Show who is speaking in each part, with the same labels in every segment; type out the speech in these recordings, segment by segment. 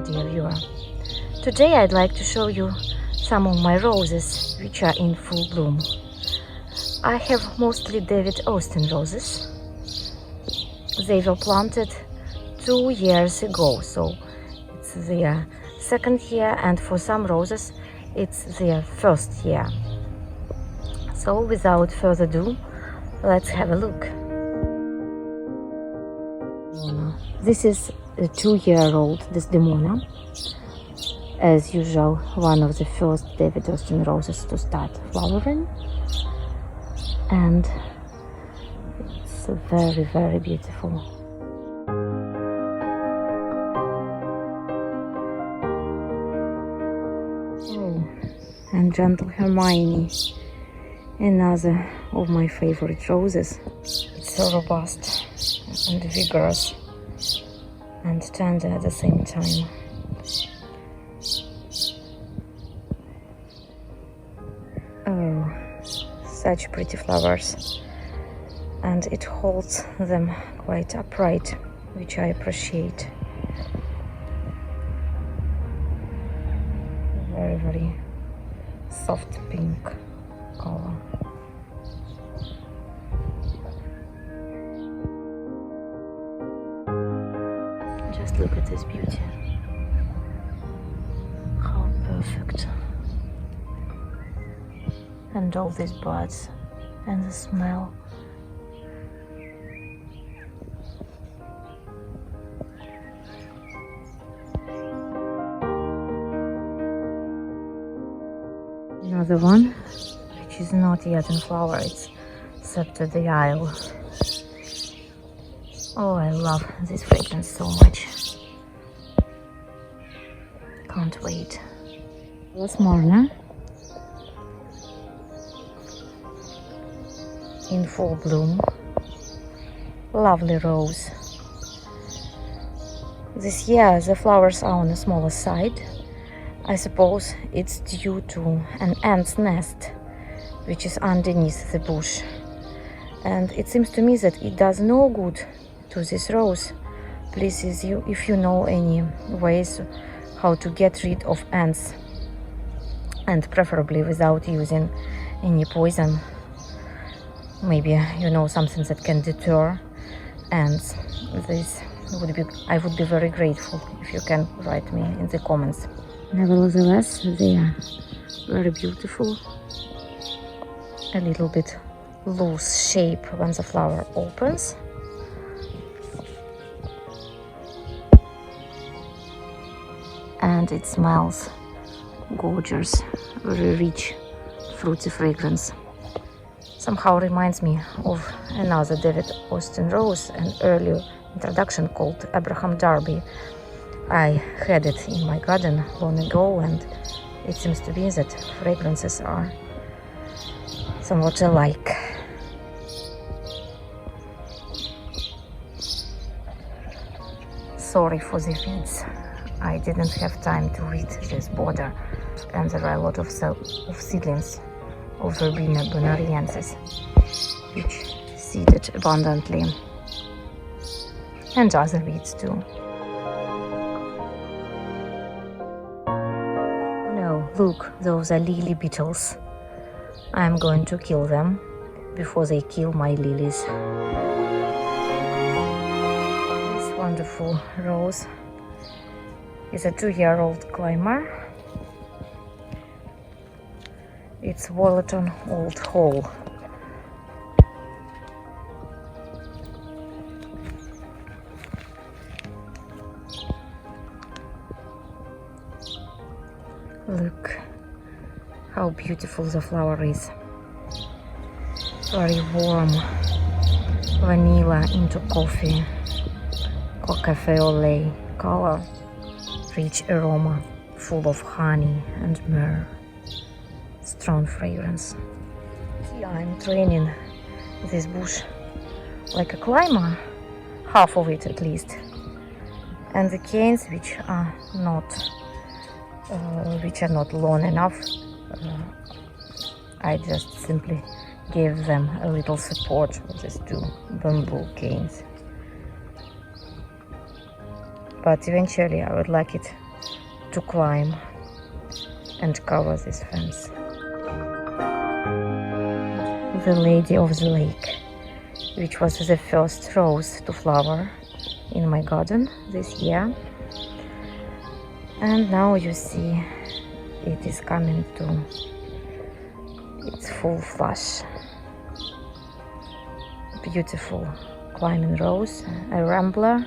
Speaker 1: dear viewer. Today I'd like to show you some of my roses which are in full bloom. I have mostly David Austin roses. They were planted 2 years ago, so it's their second year, and for some roses it's their first year. So without further ado, let's have a look. This is a 2-year-old Desdemona. As usual, one of the first David Austin roses to start flowering, and it's very, very beautiful. Oh, and Gentle Hermione, another of my favorite roses. It's so robust and vigorous and tender at the same time. Oh, such pretty flowers, and it holds them quite upright, which I appreciate. Very, very soft pink color. Just look at this beauty. How perfect. And all these buds and the smell. Another one which is not yet in flower, it's Scepter the Isle. Oh, I love this fragrance so much. Can't wait. Las Marna in full bloom. Lovely rose. This year the flowers are on the smaller side. I suppose it's due to an ant's nest which is underneath the bush, and it seems to me that it does no good to this rose. Please, if you know any ways how to get rid of ants, and preferably without using any poison. Maybe you know something that can deter ants. I would be very grateful if you can write me in the comments. Nevertheless, they are very beautiful. A little bit loose shape when the flower opens. And it smells gorgeous, very rich, fruity fragrance. Somehow reminds me of another David Austin rose, an early introduction called Abraham Darby. I had it in my garden long ago, and it seems to be that fragrances are somewhat alike. Sorry for the weeds. I didn't have time to read this border, and there are a lot of seedlings of Verbena bonariensis, which seeded abundantly, and other weeds too. No, look, those are lily beetles. I'm going to kill them before they kill my lilies. This wonderful rose is a 2-year-old climber. It's Wollerton Old Hall. Look how beautiful the flower is. Very warm, vanilla into coffee, cafe au lait color, rich aroma, full of honey and myrrh. Strong fragrance. See, I'm training this bush like a climber, half of it at least, and the canes which are not long enough, I just simply gave them a little support with these 2 bamboo canes. But eventually I would like it to climb and cover this fence. The Lady of the Lake, which was the first rose to flower in my garden this year. And now you see it is coming to its full flush. Beautiful climbing rose, a rambler,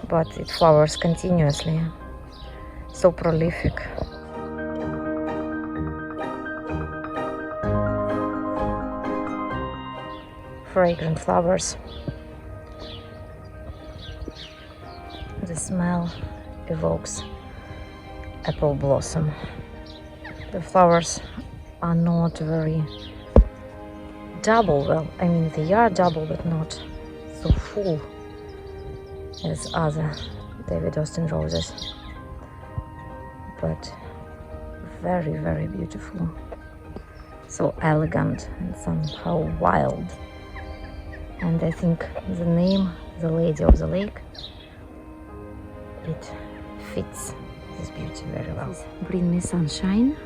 Speaker 1: but it flowers continuously, so prolific. Fragrant flowers. The smell evokes apple blossom. The flowers are not very double, well, I mean they are double but not so full as other David Austin roses, but very, very beautiful, so elegant and somehow wild. And I think the name, the Lady of the Lake, it fits this beauty very well. Bring me sunshine,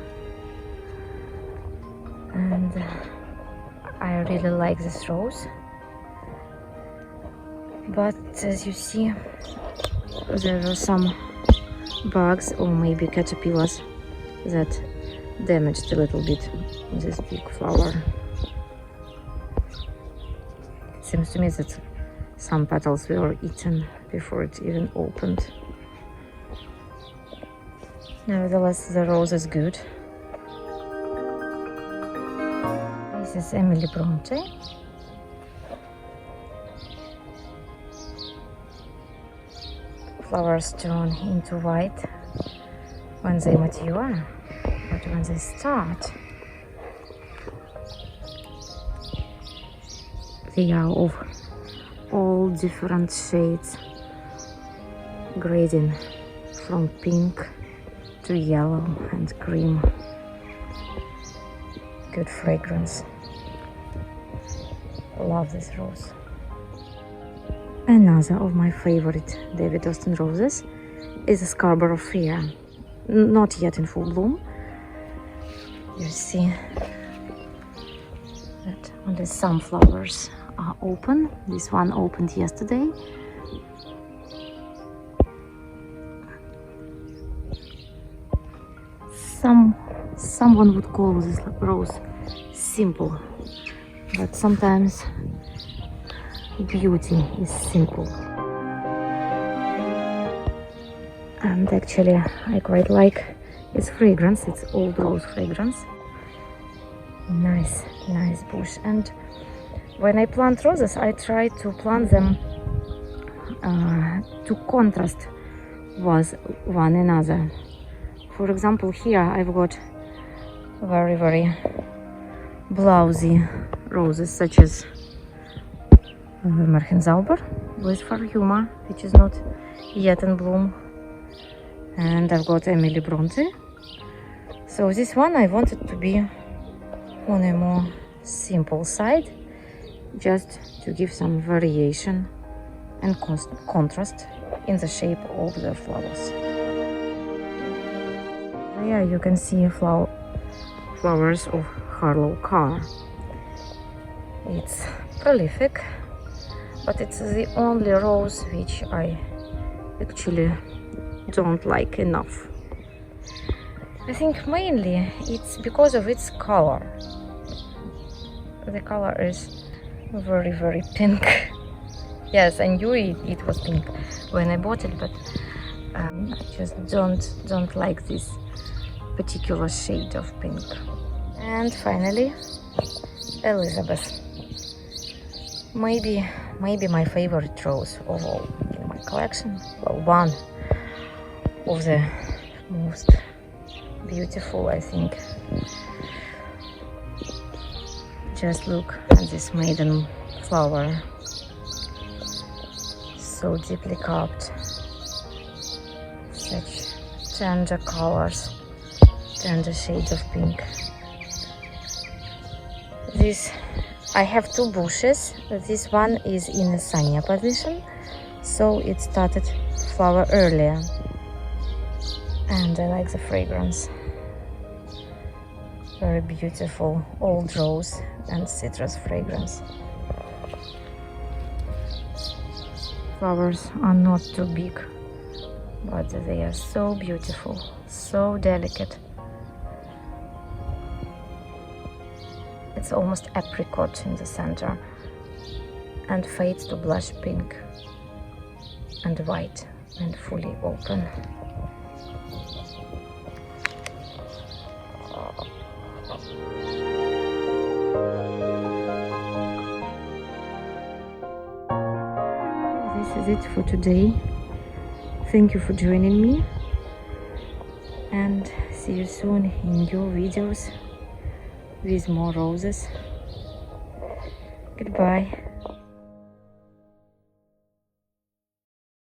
Speaker 1: and I really like this rose, but as you see there were some bugs or maybe caterpillars that damaged a little bit this big flower. It seems to me that some petals were eaten before it even opened. Nevertheless, the rose is good. This is Emily Bronte. Flowers turn into white when they mature, but when they start, they are of all different shades, grading from pink to yellow and cream. Good fragrance. Love this rose. Another of my favorite David Austin roses is a Scarborough Fair. Not yet in full bloom. You see that only some flowers are open. This one opened yesterday. Someone would call this rose simple, but sometimes beauty is simple. And actually I quite like its fragrance. It's old rose fragrance. Nice bush. And when I plant roses, I try to plant them to contrast with one another. For example, here I've got very, very blousy roses such as Merchenzauber with Farhuma, which is not yet in bloom, and I've got Emily Bronte. So this one I wanted to be on a more simple side, just to give some variation and contrast in the shape of the flowers. There you can see flowers of Harlow Carr. It's prolific, but it's the only rose which I actually don't like enough. I think mainly it's because of its color. The color is very, very pink. Yes, I knew it was pink when I bought it, but I just don't like this particular shade of pink. And finally, Elizabeth. Maybe my favorite rose of all in my collection. Well, one of the most beautiful, I think. Just look at this maiden flower, so deeply carved, such tender colors, tender shades of pink. I have two bushes. This one is in a sunnier position, so it started flower earlier, and I like the fragrance. Very beautiful old rose and citrus fragrance. Flowers are not too big, but they are so beautiful, so delicate. It's almost apricot in the center and fades to blush pink and white and fully open. This is it for today. Thank you for joining me, and see you soon in new videos with more roses. Goodbye.